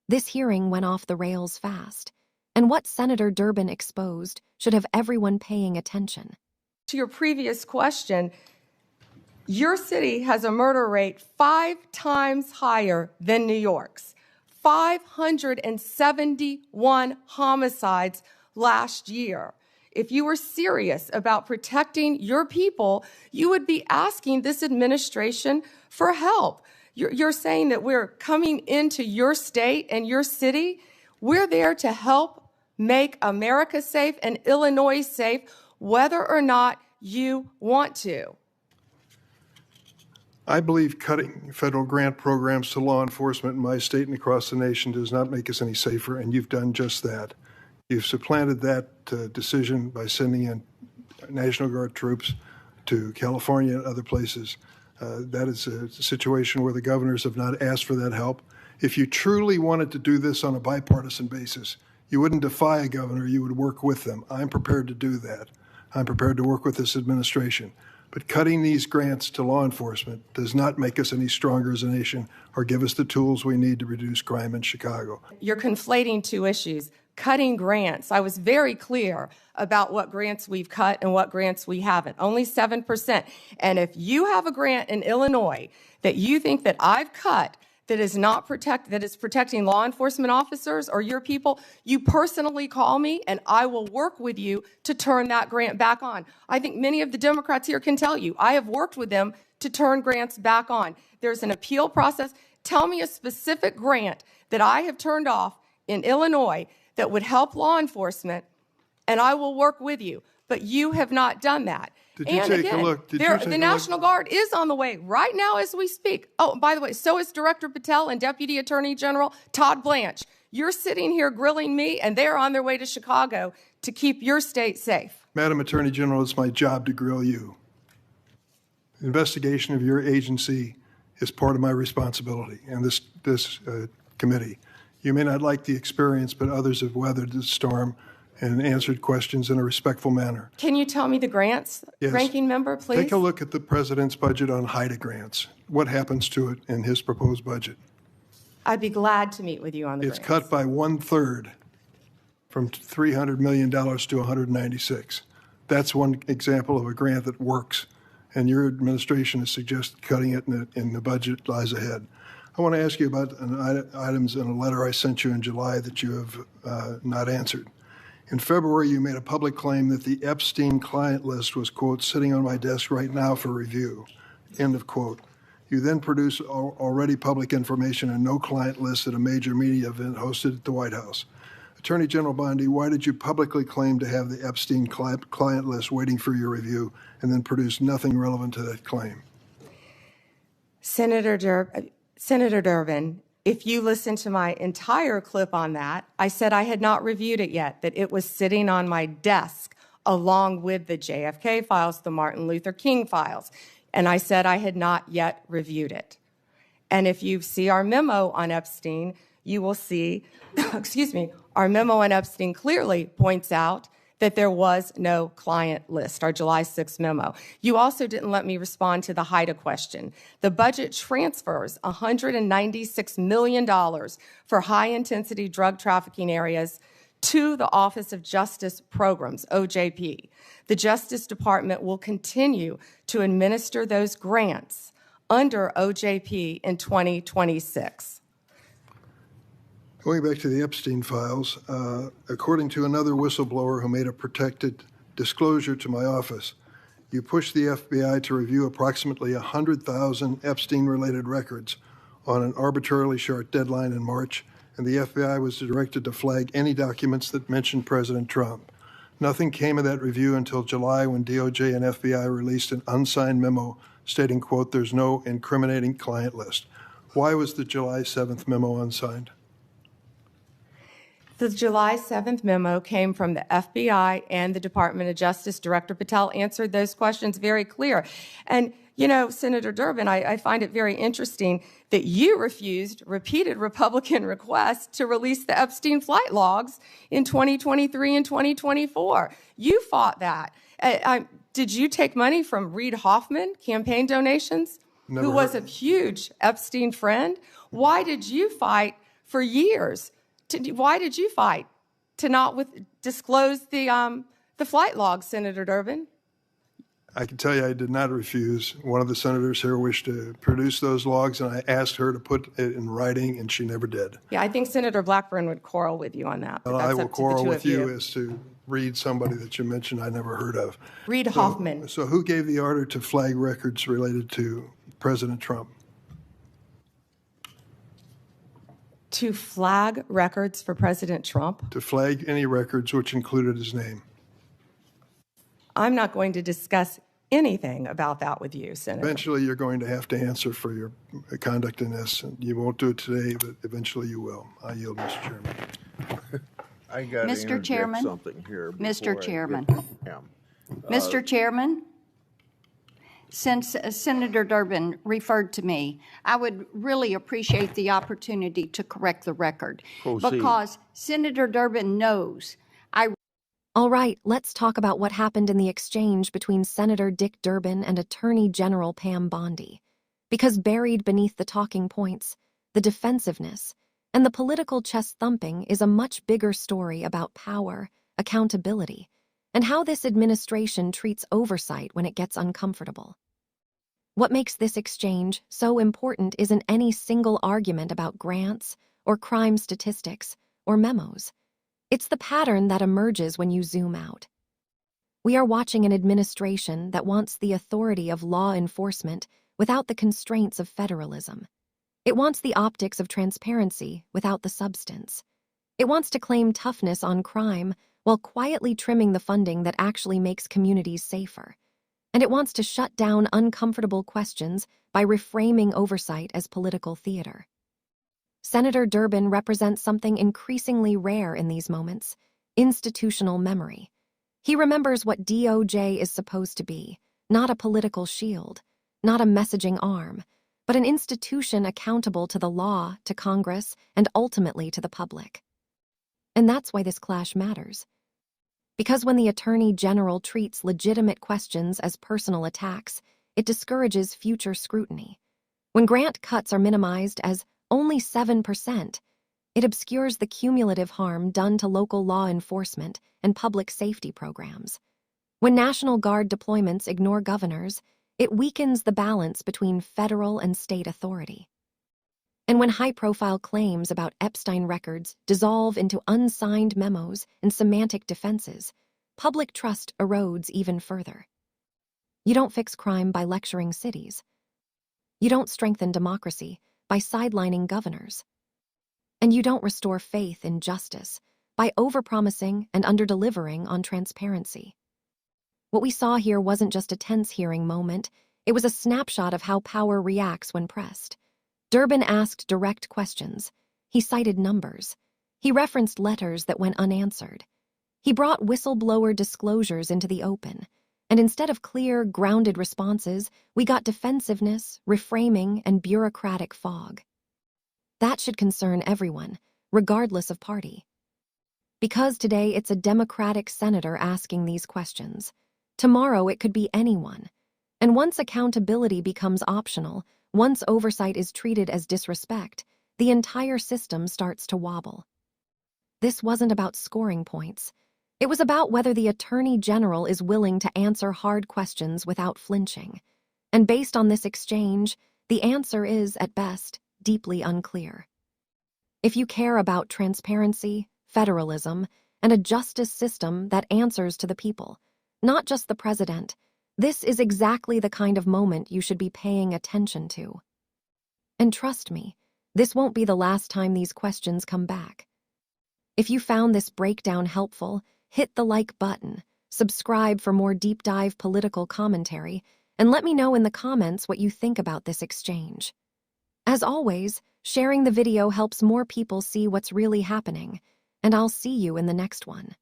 This hearing went off the rails fast, and what Senator Durbin exposed should have everyone paying attention. To your previous question, your city has a murder rate 5 times higher than New York's. 571 homicides last year. If you were serious about protecting your people, you would be asking this administration for help. You're saying that we're coming into your state and your city. We're there to help make America safe and Illinois safe, whether or not you want to. I believe cutting federal grant programs to law enforcement in my state and across the nation does not make us any safer, and you've done just that. You've supplanted that decision by sending in National Guard troops to California and other places. That is a situation where the governors have not asked for that help. If you truly wanted to do this on a bipartisan basis, you wouldn't defy a governor, you would work with them. I'm prepared to do that. I'm prepared to work with this administration. But cutting these grants to law enforcement does not make us any stronger as a nation or give us the tools we need to reduce crime in Chicago. You're conflating two issues. Cutting grants. I was very clear about what grants we've cut and what grants we haven't. Only 7%. And if you have a grant in Illinois that you think that I've cut that is protecting law enforcement officers or your people, you personally call me and I will work with you to turn that grant back on. I think many of the Democrats here can tell you, I have worked with them to turn grants back on. There's an appeal process. Tell me a specific grant that I have turned off in Illinois that would help law enforcement, and I will work with you. But you have not done that. Did you take a look? The National Guard is on the way right now as we speak. Oh, by the way, so is Director Patel and Deputy Attorney General Todd Blanche. You're sitting here grilling me, and they're on their way to Chicago to keep your state safe. Madam Attorney General, it's my job to grill you. The investigation of your agency is part of my responsibility and this committee. You may not like the experience, but others have weathered the storm and answered questions in a respectful manner. Can you tell me the grants, yes. Ranking Member, please? Take a look at the president's budget on HIDA grants. What happens to it in his proposed budget? I'd be glad to meet with you on the grants. It's cut by 1/3 from $300 million to $196. That's one example of a grant that works, and your administration has suggested cutting it in the budget lies ahead. I want to ask you about items in a letter I sent you in July that you have not answered. In February, you made a public claim that the Epstein client list was, quote, sitting on my desk right now for review, end of quote. You then produced already public information and no client list at a major media event hosted at the White House. Attorney General Bondi, why did you publicly claim to have the Epstein client list waiting for your review and then produce nothing relevant to that claim? Senator Durbin, if you listen to my entire clip on that, I said I had not reviewed it yet, that it was sitting on my desk along with the JFK files, the Martin Luther King files, and I said I had not yet reviewed it. And if you see our memo on Epstein, you will see, our memo on Epstein clearly points out that there was no client list, our July 6th memo. You also didn't let me respond to the HIDA question. The budget transfers $196 million for high-intensity drug trafficking areas to the Office of Justice Programs, OJP. The Justice Department will continue to administer those grants under OJP in 2026. Going back to the Epstein files, according to another whistleblower who made a protected disclosure to my office, you pushed the FBI to review approximately 100,000 Epstein-related records on an arbitrarily short deadline in March, and the FBI was directed to flag any documents that mentioned President Trump. Nothing came of that review until July when DOJ and FBI released an unsigned memo stating, quote, there's no incriminating client list. Why was the July 7th memo unsigned? The July 7th memo came from the FBI and the Department of Justice. Director Patel answered those questions very clear. And, you know, Senator Durbin, I find it very interesting that you refused repeated Republican requests to release the Epstein flight logs in 2023 and 2024. You fought that. Did you take money from Reid Hoffman, campaign donations, who was a huge Epstein friend? Why did you fight for years. Why did you fight to not disclose the flight logs, Senator Durbin? I can tell you I did not refuse. One of the senators here wished to produce those logs, and I asked her to put it in writing, and she never did. Yeah, I think Senator Blackburn would quarrel with you on that. But Well, that's I will up to the quarrel two with of you. you as to Reed, somebody that you mentioned I never heard of. Reed Hoffman. So who gave the order to flag records related to President Trump? To flag records for President Trump? To flag any records which included his name. I'm not going to discuss anything about that with you, Senator. Eventually, you're going to have to answer for your conduct in this. And you won't do it today, but eventually you will. I yield, Mr. Chairman. I got to Mr. interject Chairman. something here. Mr. before I Chairman. get to Pam. Mr. Chairman, since Senator Durbin referred to me, I would really appreciate the opportunity to correct the record. Proceed. Because Senator Durbin knows All right, let's talk about what happened in the exchange between Senator Dick Durbin and Attorney General Pam Bondi. Because buried beneath the talking points, the defensiveness, and the political chest-thumping is a much bigger story about power, accountability, and how this administration treats oversight when it gets uncomfortable. What makes this exchange so important isn't any single argument about grants or crime statistics or memos. It's the pattern that emerges when you zoom out. We are watching an administration that wants the authority of law enforcement without the constraints of federalism. It wants the optics of transparency without the substance. It wants to claim toughness on crime while quietly trimming the funding that actually makes communities safer. And it wants to shut down uncomfortable questions by reframing oversight as political theater. Senator Durbin represents something increasingly rare in these moments: institutional memory. He remembers what DOJ is supposed to be, not a political shield, not a messaging arm, but an institution accountable to the law, to Congress, and ultimately to the public. And that's why this clash matters. Because when the Attorney General treats legitimate questions as personal attacks, it discourages future scrutiny. When grant cuts are minimized as only 7%, it obscures the cumulative harm done to local law enforcement and public safety programs. When National Guard deployments ignore governors, it weakens the balance between federal and state authority. And when high-profile claims about Epstein records dissolve into unsigned memos and semantic defenses, public trust erodes even further. You don't fix crime by lecturing cities. You don't strengthen democracy by sidelining governors. And you don't restore faith in justice by overpromising and underdelivering on transparency. What we saw here wasn't just a tense hearing moment, it was a snapshot of how power reacts when pressed. Durbin asked direct questions. He cited numbers. He referenced letters that went unanswered. He brought whistleblower disclosures into the open. And instead of clear, grounded responses, we got defensiveness, reframing, and bureaucratic fog. That should concern everyone, regardless of party. Because today it's a Democratic senator asking these questions. Tomorrow it could be anyone. And once accountability becomes optional, once oversight is treated as disrespect, the entire system starts to wobble. This wasn't about scoring points. It was about whether the Attorney General is willing to answer hard questions without flinching. And based on this exchange, the answer is, at best, deeply unclear. If you care about transparency, federalism, and a justice system that answers to the people, not just the president, this is exactly the kind of moment you should be paying attention to. And trust me, this won't be the last time these questions come back. If you found this breakdown helpful, hit the like button, subscribe for more deep dive political commentary, and let me know in the comments what you think about this exchange. As always, sharing the video helps more people see what's really happening, and I'll see you in the next one.